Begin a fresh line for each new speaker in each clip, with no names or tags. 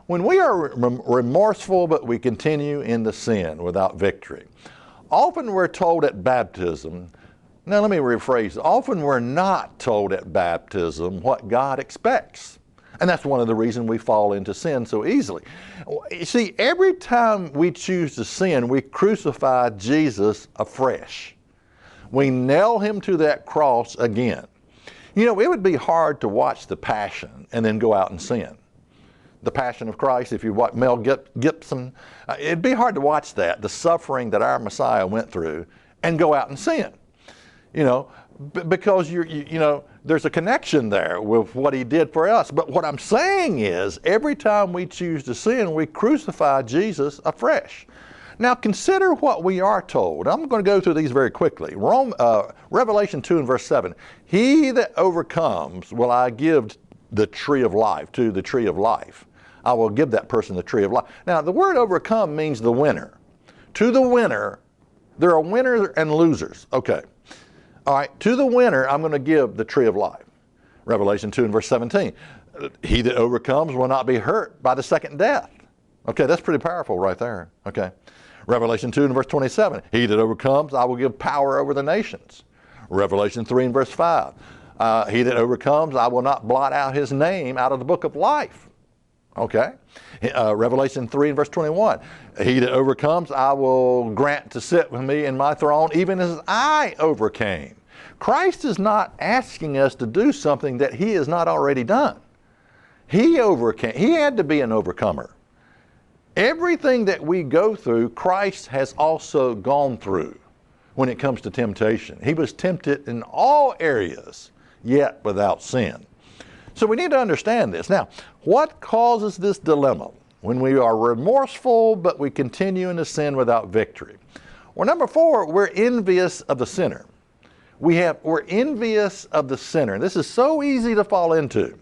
when we are remorseful but we continue in the sin without victory, often we're told at baptism, now let me rephrase, often we're not told at baptism what God expects. And that's one of the reasons we fall into sin so easily. You see, every time we choose to sin, we crucify Jesus afresh. We nail him to that cross again. You know, it would be hard to watch The Passion and then go out and sin. The Passion of Christ, if you watch Mel Gibson, it'd be hard to watch that, the suffering that our Messiah went through, and go out and sin. You know, because you know, there's a connection there with what he did for us. But what I'm saying is, every time we choose to sin, we crucify Jesus afresh. Now consider what we are told. I'm going to go through these very quickly. Revelation 2 and verse 7. He that overcomes will I give the tree of life, to the tree of life. I will give that person the tree of life. Now the word overcome means the winner. To the winner, there are winners and losers. Okay. All right, to the winner, I'm going to give the tree of life. Revelation 2 and verse 17. He that overcomes will not be hurt by the second death. Okay, that's pretty powerful right there. Okay. Revelation 2 and verse 27. He that overcomes, I will give power over the nations. Revelation 3 and verse 5. He that overcomes, I will not blot out his name out of the book of life. Okay. Revelation 3 and verse 21. He that overcomes, I will grant to sit with me in my throne, even as I overcame. Christ is not asking us to do something that he has not already done. He overcame. He had to be an overcomer. Everything that we go through, Christ has also gone through when it comes to temptation. He was tempted in all areas, yet without sin. So we need to understand this. Now, what causes this dilemma when we are remorseful but we continue in the sin without victory? Well, number 4, we're envious of the sinner. We're envious of the sinner. This is so easy to fall into.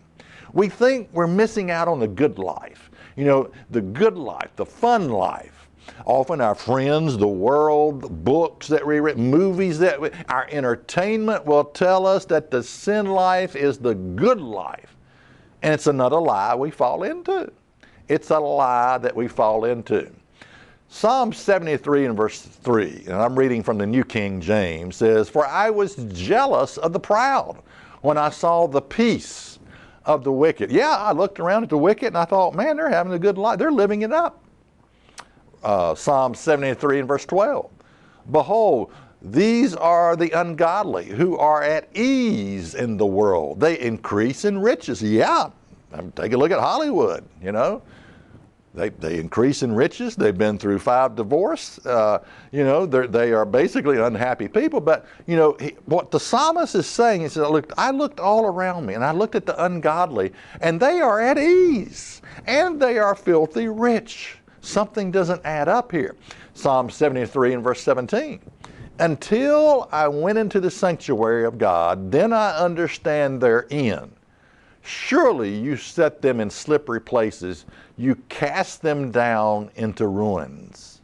We think we're missing out on the good life. You know, the good life, the fun life. Often our friends, the world, the books that we read, movies our entertainment will tell us that the sin life is the good life. And it's another lie we fall into. It's a lie that we fall into. Psalm 73 and verse 3, and I'm reading from the New King James, says, For I was jealous of the proud when I saw the peace of the wicked. Yeah, I looked around at the wicked and I thought, man, they're having a good life. They're living it up. Psalm 73 and verse 12. Behold, these are the ungodly who are at ease in the world. They increase in riches. Yeah, take a look at Hollywood, you know. They increase in riches. They've been through 5 divorces. You know, they are basically unhappy people. But, you know, what the psalmist is saying, he said, I looked all around me and I looked at the ungodly and they are at ease and they are filthy rich. Something doesn't add up here. Psalm 73 and verse 17. Until I went into the sanctuary of God, then I understand their end. Surely you set them in slippery places. You cast them down into ruins.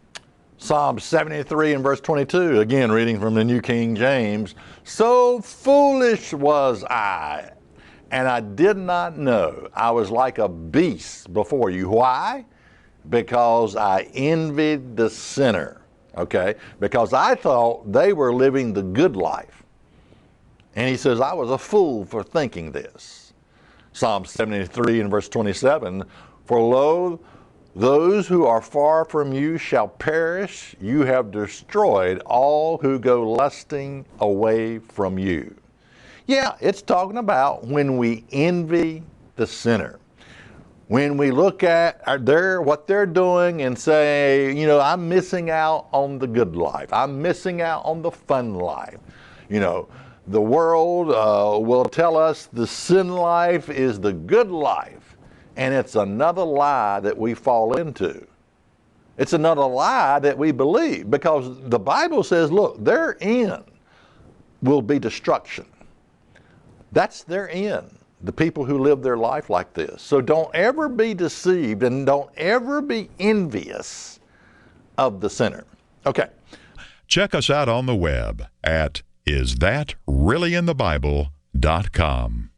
Psalm 73 and verse 22, again reading from the New King James. So foolish was I, and I did not know. I was like a beast before you. Why? Because I envied the sinner. Okay? Because I thought they were living the good life. And he says, I was a fool for thinking this. Psalm 73 and verse 27, For lo, those who are far from you shall perish. You have destroyed all who go lusting away from you. Yeah, it's talking about when we envy the sinner. When we look at what they're doing and say, you know, I'm missing out on the good life. I'm missing out on the fun life. You know, the world will tell us the sin life is the good life, and it's another lie that we fall into. It's another lie that we believe, because the Bible says, look, their end will be destruction. That's their end, the people who live their life like this. So don't ever be deceived and don't ever be envious of the sinner. Okay.
Check us out on the web at isthatreallyinthebible.com.